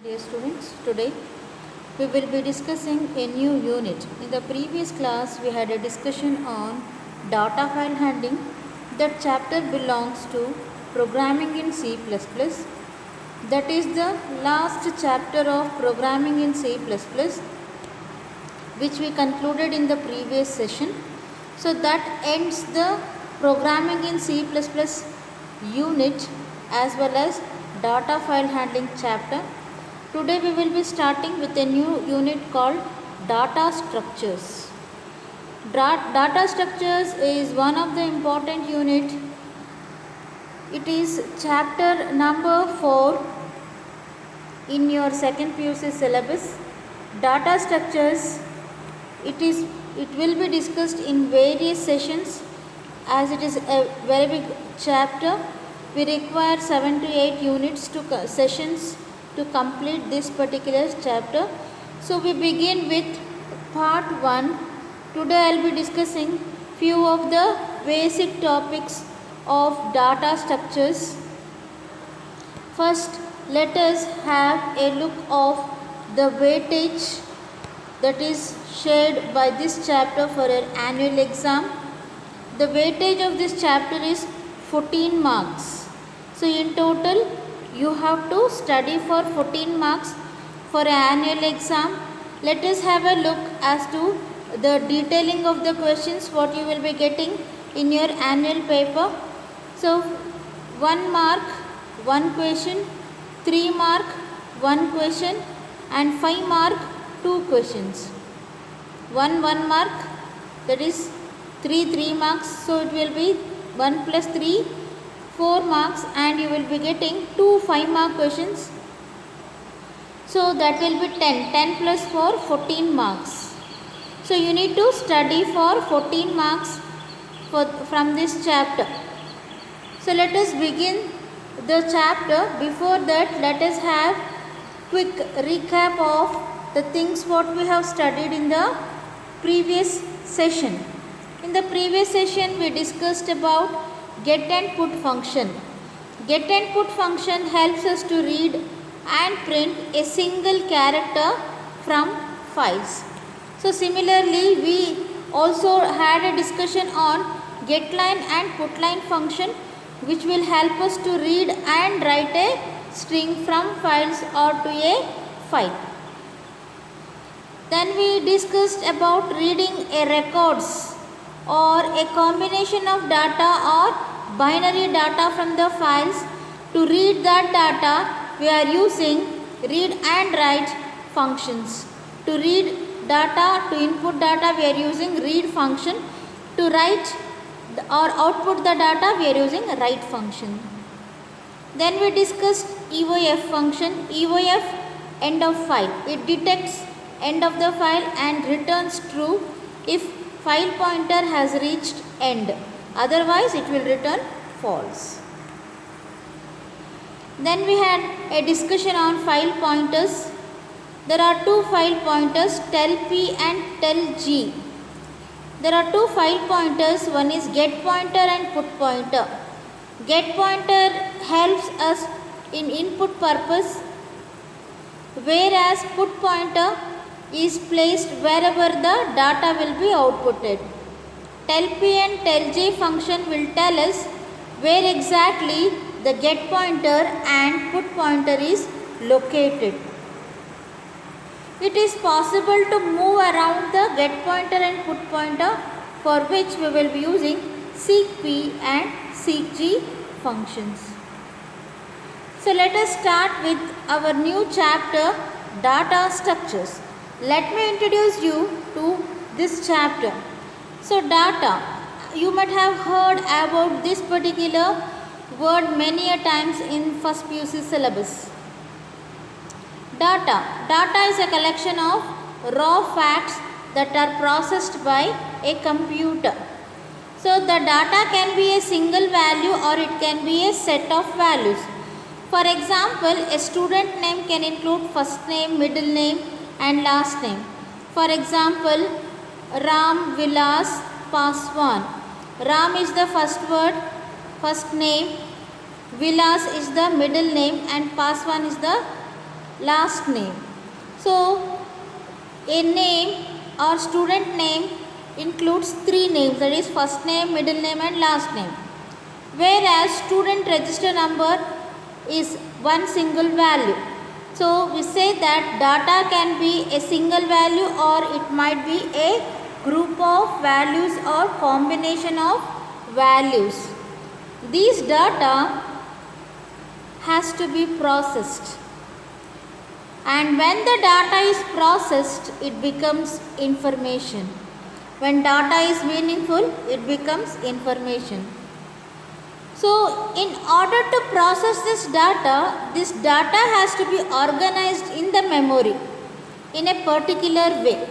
Dear students, today we will be discussing a new unit. In the previous class, we had a discussion on data file handling. That chapter belongs to programming in C++. That is the last chapter of programming in C++, which we concluded in the previous session. So that ends the programming in C++ unit as well as data file handling chapter. Today we will be starting with a new unit called data structures. Data structures is one of the important unit. It is chapter number 4 in your second PUC syllabus. Data structures, it will be discussed in various sessions. As it is a very big chapter, we require 7 to 8 units to sessions to complete this particular chapter. So we begin with part 1. Today I will be discussing few of the basic topics of data structures. First, let us have a look of the weightage that is shared by this chapter for an annual exam. The weightage of this chapter is 14 marks. So in total, you have to study for 14 marks for an annual exam. Let us have a look as to the detailing of the questions what you will be getting in your annual paper. So 1 mark, 1 question, 3 mark, 1 question and 5 mark, 2 questions. 1 mark, that is 3 marks. So it will be 1 plus 3, 4 marks, and you will be getting 2 5-mark questions. So that will be 10 plus 4, 14 marks. So you need to study for 14 marks from this chapter. So let us begin the chapter. Before that, let us have quick recap of the things what we have studied in the previous session. In the previous session, we discussed about get and put function. Get and put function helps us to read and print a single character from files. So similarly, we also had a discussion on getLine and putLine function, which will help us to read and write a string from files or to a file. Then we discussed about reading a records or a combination of data or binary data from the files. To read that data, we are using read and write functions. To read data, to input data, we are using read function. To write or output the data, we are using write function. Then we discussed EOF function. EOF, end of file. It detects end of the file and returns true if file pointer has reached end. Otherwise, it will return false. Then we had a discussion on file pointers. There are 2 file pointers, tel_p and tel_g. There are 2 file pointers. One is get pointer and put pointer. Get pointer helps us in input purpose, whereas put pointer is placed wherever the data will be outputted. tel_p and tel_j function will tell us where exactly the get pointer and put pointer is located. It is possible to move around the get pointer and put pointer, for which we will be using seek_p and seek_g functions. So let us start with our new chapter, data structures. Let me introduce you to this chapter. So data, you might have heard about this particular word many a times in first PUC syllabus. Data is a collection of raw facts that are processed by a computer. So the data can be a single value or it can be a set of values. For example, a student name can include first name, middle name and last name. For example, Ram Vilas Paswan. Ram is the first word, first name, Vilas is the middle name and Paswan is the last name. So a name or student name includes three names, that is first name, middle name and last name. Whereas student register number is one single value. So we say that data can be a single value or it might be a group of values or combination of values. These data has to be processed, and when the data is processed it becomes information. When data is meaningful it becomes information. So in order to process this data has to be organized in the memory in a particular way.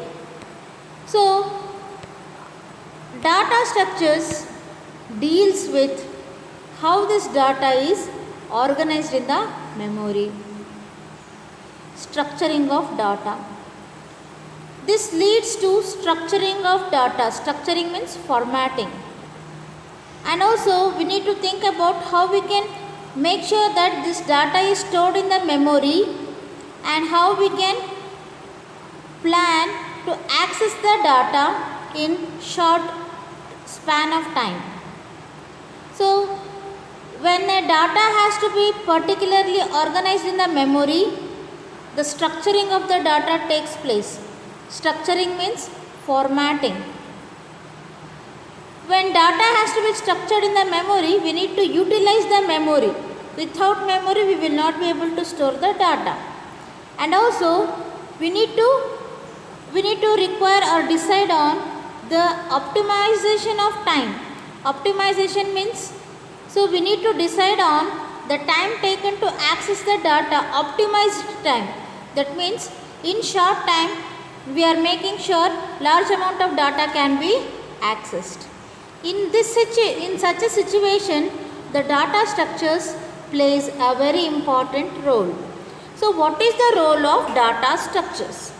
So data structures deals with how this data is organized in the memory. Structuring of data. This leads to structuring of data. Structuring means formatting. And also we need to think about how we can make sure that this data is stored in the memory and how we can plan to access the data in short span of time. So when a data has to be particularly organized in the memory, the structuring of the data takes place. Structuring means formatting. When data has to be structured in the memory, we need to utilize the memory. Without memory, we will not be able to store the data. And also, we need to require or decide on the optimization of time. Optimization means, so we need to decide on the time taken to access the data, optimized time. That means in short time we are making sure large amount of data can be accessed. In such a situation, the data structures plays a very important role. So what is the role of data structures?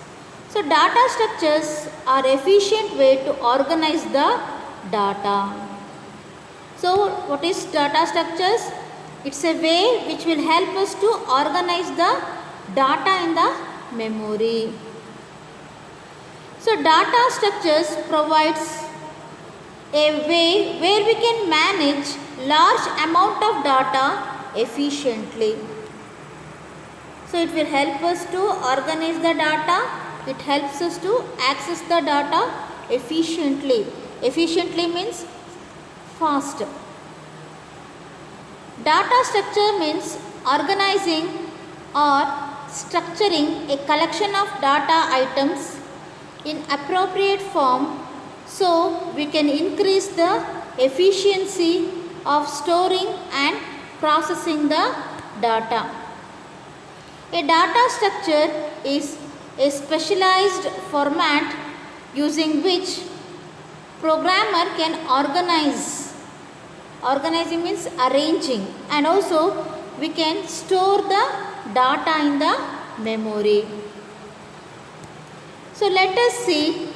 So data structures are efficient way to organize the data. So what is data structures? It's a way which will help us to organize the data in the memory. So data structures provides a way where we can manage large amount of data efficiently. So it will help us to organize the data. It helps us to access the data efficiently. Efficiently means fast. Data structure means organizing or structuring a collection of data items in appropriate form so we can increase the efficiency of storing and processing the data. A data structure is a specialized format using which programmer can organize. Organizing means arranging, and also we can store the data in the memory. So let us see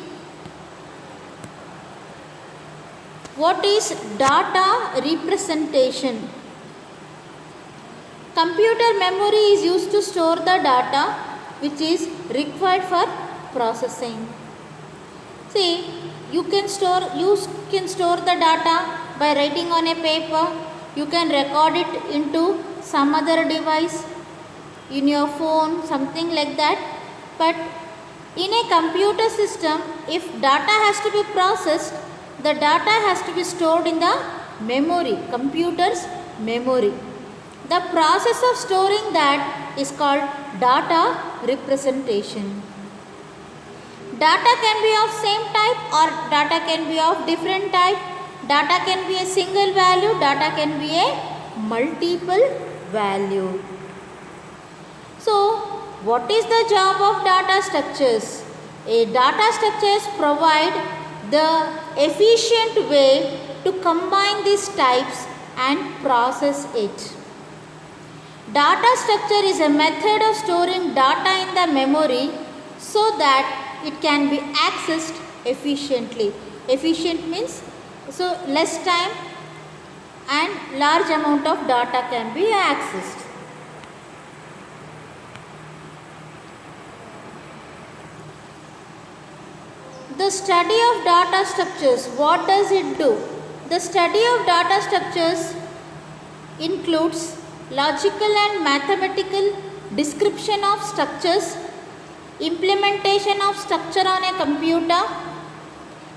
what is data representation. Computer memory is used to store the data which is required for processing. See, you can store the data by writing on a paper. You can record it into some other device, in your phone, something like that. But in a computer system, if data has to be processed, the data has to be stored in the memory, computer's memory. The process of storing that is called data representation. Data can be of same type or data can be of different type. Data can be a single value, data can be a multiple value. So, what is the job of data structures? A data structures provide the efficient way to combine these types and process it. Data structure is a method of storing data in the memory so that it can be accessed efficiently. Efficient means so less time and large amount of data can be accessed. The study of data structures, what does it do? The study of data structures includes logical and mathematical description of structures, implementation of structure on a computer,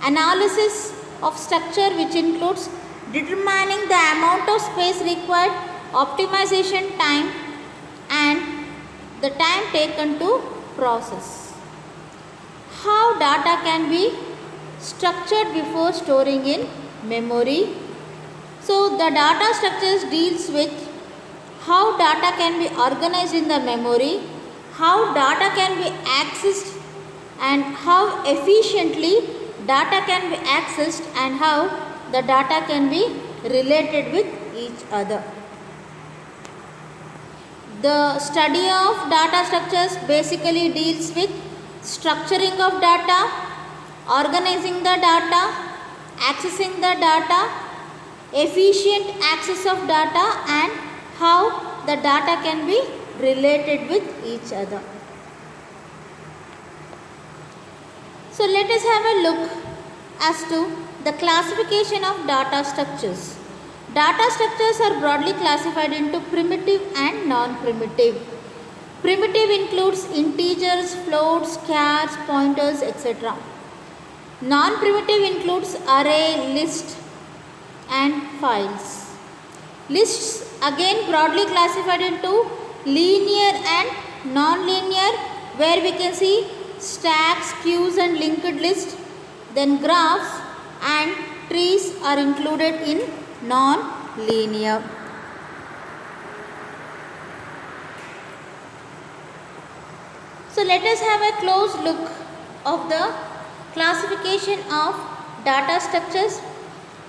analysis of structure which includes determining the amount of space required, optimization time and the time taken to process. How data can be structured before storing in memory. So the data structures deals with how data can be organized in the memory, how data can be accessed and how efficiently data can be accessed and how the data can be related with each other. The study of data structures basically deals with structuring of data, organizing the data, accessing the data, efficient access of data and how the data can be related with each other. So let us have a look as to the classification of data structures. Data structures are broadly classified into primitive and non-primitive. Primitive includes integers, floats, chars, pointers, etc. Non-primitive includes array, list and files. Lists again broadly classified into linear and non-linear, where we can see stacks, queues and linked list. Then graphs and trees are included in non-linear. So let us have a close look of the classification of data structures.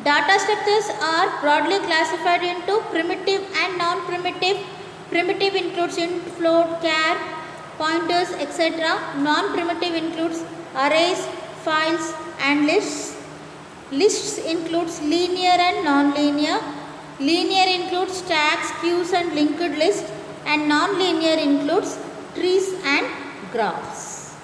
Data structures are broadly classified into primitive and non-primitive. Primitive includes int, float, char, pointers, etc. Non-primitive includes arrays, files and lists. Lists includes linear and non-linear. Linear includes stacks, queues and linked list, and non-linear includes trees and graphs.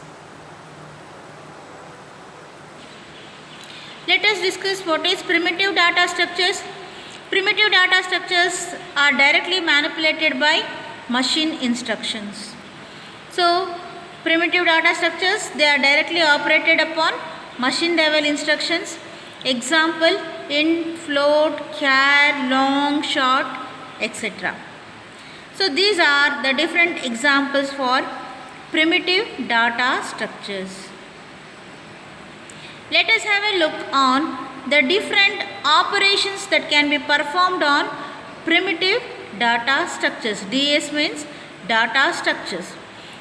Let us discuss what is primitive data structures. Primitive data structures are directly manipulated by machine instructions. So, primitive data structures, they are directly operated upon machine level instructions. Example, int, float, char, long, short, etc. So, these are the different examples for primitive data structures. Let us have a look on the different operations that can be performed on primitive data structures. DS means data structures.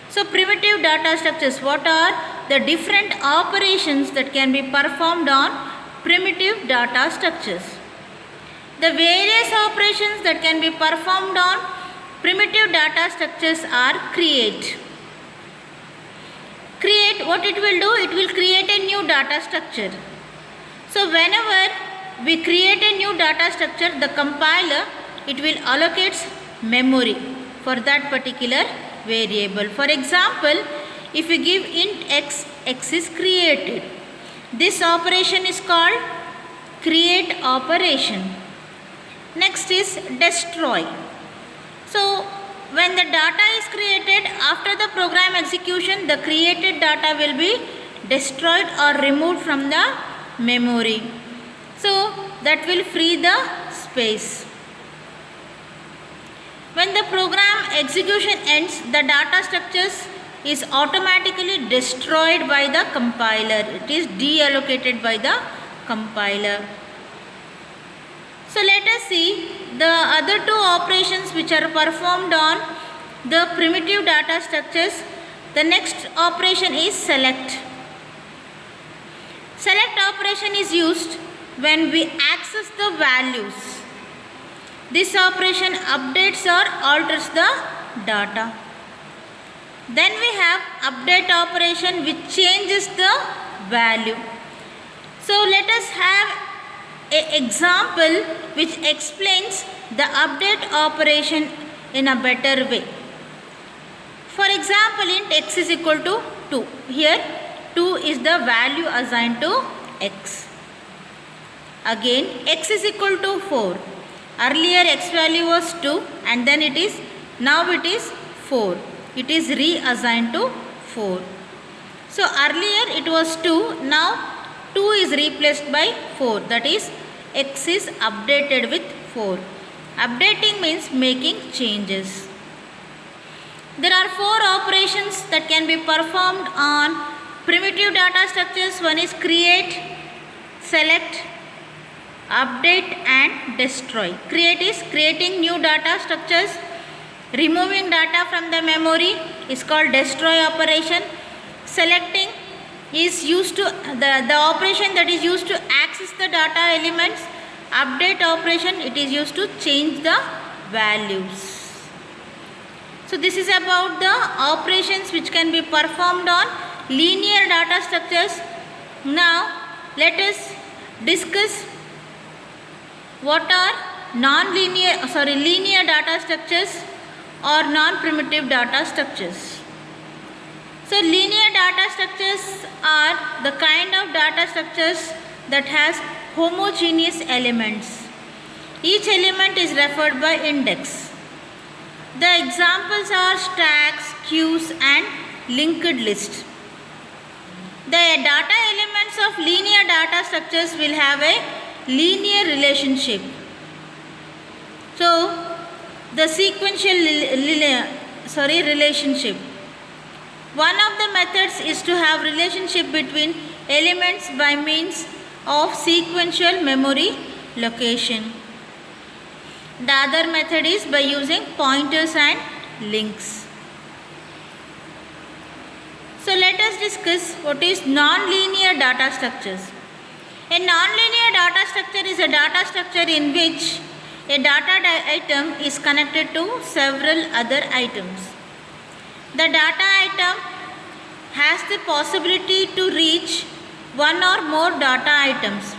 So, primitive data structures, what are the different operations that can be performed on primitive data structures? The various operations that can be performed on primitive data structures are create. Create, what it will do? It will create a new data structure. So, whenever we create a new data structure, the compiler, it will allocate memory for that particular variable. For example, if we give int x, x is created. This operation is called create operation. Next is destroy. So, when the data is created, after the program execution, the created data will be destroyed or removed from the memory. So, that will free the space. When the program execution ends, the data structures is automatically destroyed by the compiler. It is deallocated by the compiler. So, let us see the other two operations which are performed on the primitive data structures. The next operation is select. Select operation is used when we access the values. This operation updates or alters the data. Then we have update operation which changes the value. So, let us have an example which explains the update operation in a better way. For example, int x is equal to 2. Here 2 2 is the value assigned to x. Again x is equal to 4. Earlier x value was 2 and then now it is 4. It is reassigned to 4. So earlier it was 2, now 2 is replaced by 4, that is x is updated with 4. Updating means making changes. There are 4 operations that can be performed on primitive data structures. One is create, select, update and destroy. Create is creating new data structures. Removing data from the memory is called destroy operation. Selecting is used to the operation that is used to access the data elements. Update operation, it is used to change the values. So this is about the operations which can be performed on linear data structures. Now let us discuss what are linear data structures or non-primitive data structures. So linear data structures are the kind of data structures that has homogeneous elements. Each element is referred by index. The examples are stacks, queues and linked list. The data elements of linear data structures will have a linear relationship. So the sequential relationship. One of the methods is to have relationship between elements by means of sequential memory location. The other method is by using pointers and links. So let us discuss what is non-linear data structures. A non-linear data structure is a data structure in which a data item is connected to several other items. The data item has the possibility to reach one or more data items.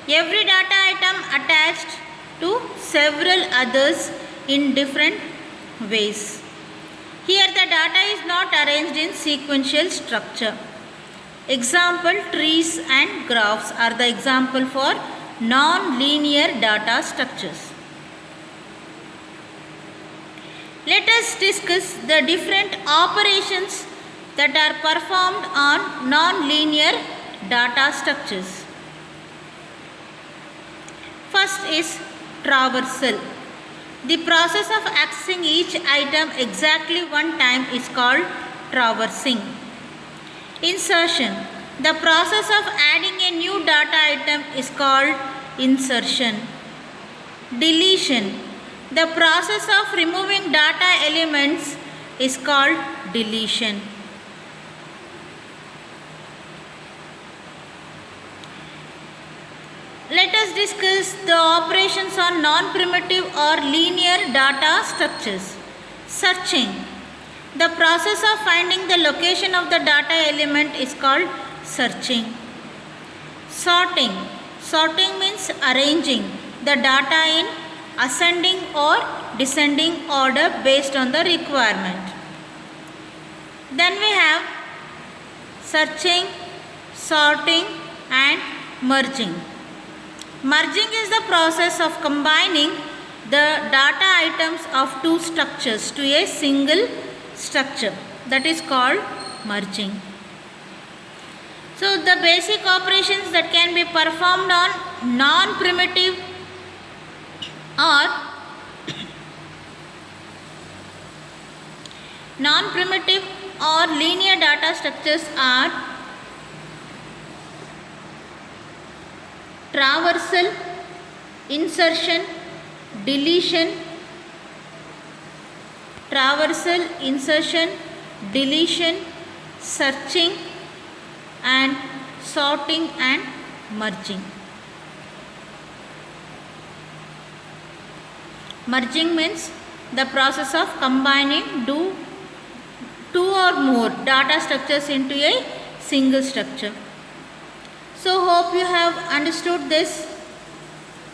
Every data item attached to several others in different ways. Here the data is not arranged in sequential structure. Example, trees and graphs are the example for non-linear data structures. Let us discuss the different operations that are performed on non-linear data structures. First is traversal. The process of accessing each item exactly one time is called traversing. Insertion. The process of adding a new data item is called insertion. Deletion. The process of removing data elements is called deletion. Let us discuss the operations on non-primitive or linear data structures. Searching. The process of finding the location of the data element is called searching. Sorting. Sorting means arranging the data in ascending or descending order based on the requirement. Then we have searching, sorting and merging. Merging is the process of combining the data items of two structures to a single structure. That is called merging. So the basic operations that can be performed on non-primitive or linear data structures are traversal, insertion, deletion, searching and sorting and merging. Merging means the process of combining two or more data structures into a single structure. So hope you have understood this.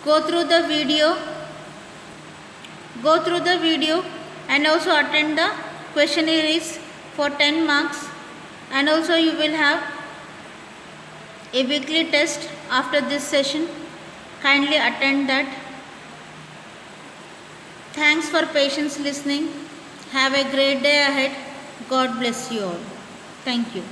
Go through the video and also attend the questionnaires for 10 marks, and also you will have a weekly test after this session. Kindly attend that. Thanks for patience listening. Have a great day ahead. God bless you all. Thank you.